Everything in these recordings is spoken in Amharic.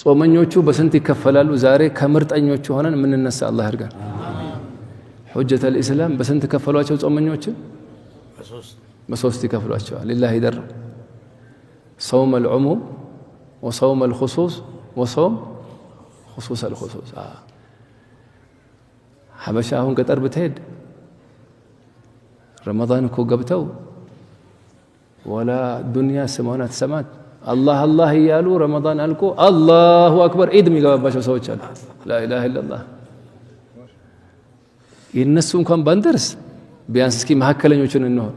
ጾመኞቹ በስንት ይከፈላሉ ዛሬ ከምርጠኞቹ ሆነን ምን እንነሳ አላህ ያርጋን حجة الإسلام بسنت كفلواቸው ጾመኞችን በሶስት ይከፍሏቸዋል لله در صوم العموم وصوم الخصوص وصوم خصوص الخصوص ሐበሻ አሁን ገጠር ብትሄድ ረመዳን እኮ ገብተው ወላ ዱንያ ስሟን አትሰማት አላህ አላህ እያሉ ረመዳን አልቆ አላሁ አክበር ኢድ የሚገባባቸው ሰዎች አሉ ላ ኢላሃ ኢላላህ የነሱ እንኳን ባንደርስ ቢያንስ እስኪ መሐከለኞችን እንሆን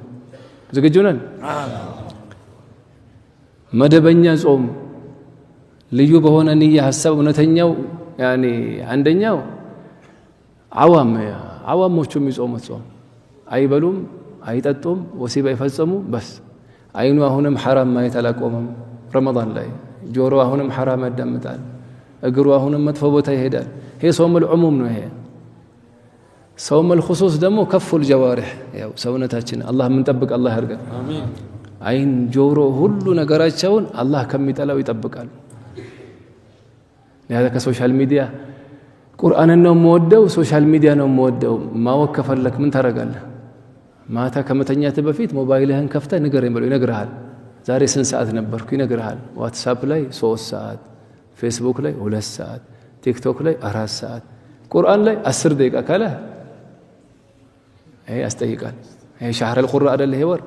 ዝግጁ ነን መደበኛ ጾም ልዩ በሆነ ንያ ሐሳብ እውነተኛው ያኒ አንደኛው አዋሞቹ የሚጾሙት ጾም አይበሉም አይጠጡም ወሲብ አይፈጸሙ በስ አይኑ አሁንም حرام ማየት አላቆመም ረመዳን ላይ ጆሮ አሁንም حرام ያዳምጣል እግሩ አሁንም መጥፎ ቦታ ይሄዳል ይሄ ጾም العموم ነው ይሄ ጾም الخصوص ደግሞ ከፉል ጀዋሪህ ያው ሰውነታችን አላህ ምንጠብቅ አላህ ያርገን አሜን አይን ጆሮ ሁሉ ነገራቸውን አላህ ከሚጠላው ይጠብቃል ለሃذا ከሶሻል ሚዲያ ቁርአንን ነው የምወደው ሶሻል ሚዲያ ነው የምወደው ማወቅ ከፈለክ ምን ታረጋለህ ማታ ከመተኛት በፊት ሞባይልህን ከፍተህ ንገረኝ ብሎ ይነግርሃል ዛሬ ስንት ሰዓት ነበርኩ ይነግርሃል ዋትስአፕ ላይ 3 ሰዓት ፌስቡክ ላይ 2 ሰዓት ቲክቶክ ላይ 4 ሰዓት ቁርአን ላይ 10 ደቂቃ ካለ ይሄ ያስጠይቃል ይሄ شهر القراء አይደል ይሄ ወር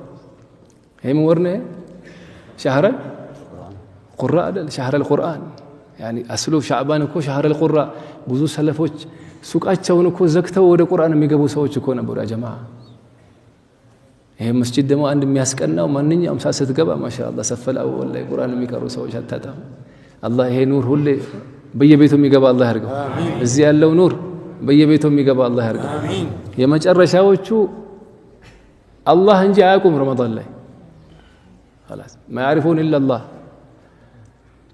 ይሄ ምን ወር ነው شهر القراء አይደል شهر القرآن يعني አስሉ ሻዕባን እኮ شهر القراء ብዙ ሰለፎች ሱቃቸውን እኮ ዘግተው ወደ ቁርአን የሚገቡ ሰዎች እኮ ነበሩ ያ ጀማዓ ይሄ መስጂድ ደግሞ አንድ የሚያስቀናው ማንኛውም ሰዓት ስትገባ ማሻአላህ ሰፈላው ወላሂ ቁርአን የሚቀሩ ሰዎች አታጣም አላህ ይሄ ኑር ሁሌ በየቤቱ የሚገባ አላህ ያርገው እዚህ ያለው ኑር በየቤቱ የሚገባ አላህ ያርገው አሜን የመጨረሻዎቹ አላህ እንጂ አያውቁም ረመዳን ላይ خلاص ما يعرفون الا الله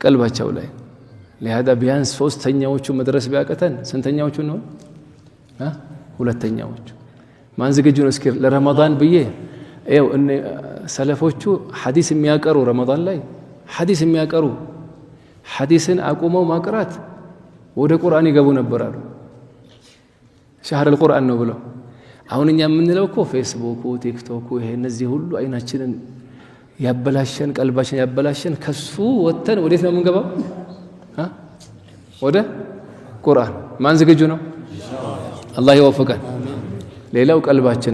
ቀልባቸው ላይ ለهذا ቢያንስ ሶስተኛዎቹ መድረስ ቢያቀተን ስንተኛዎቹ ነው ሁለተኛዎቹ ማን ዝግጁ ነው እስኪ ለረመዳን ብዬ ይኸው ሰለፎቹ ሐዲስ የሚያቀሩ ረመዳን ላይ ሐዲስ የሚያቀሩ ሐዲስን አቁመው ማቅራት ወደ ቁርአን ይገቡ ነበር አሉ شهر القرآن ነው ብለው አሁን እኛ የምንለው እኮ ፌስቡክ ቲክቶክ ይሄ እነዚህ ሁሉ አይናችንን ያበላሸን ቀልባችን ያበላሸን ከሱ ወተን ወዴት ነው የምንገባው ወደ ቁርአን ማን ዝግጁ ነው አላህ ይወፍቀን ሌላው ቀልባችን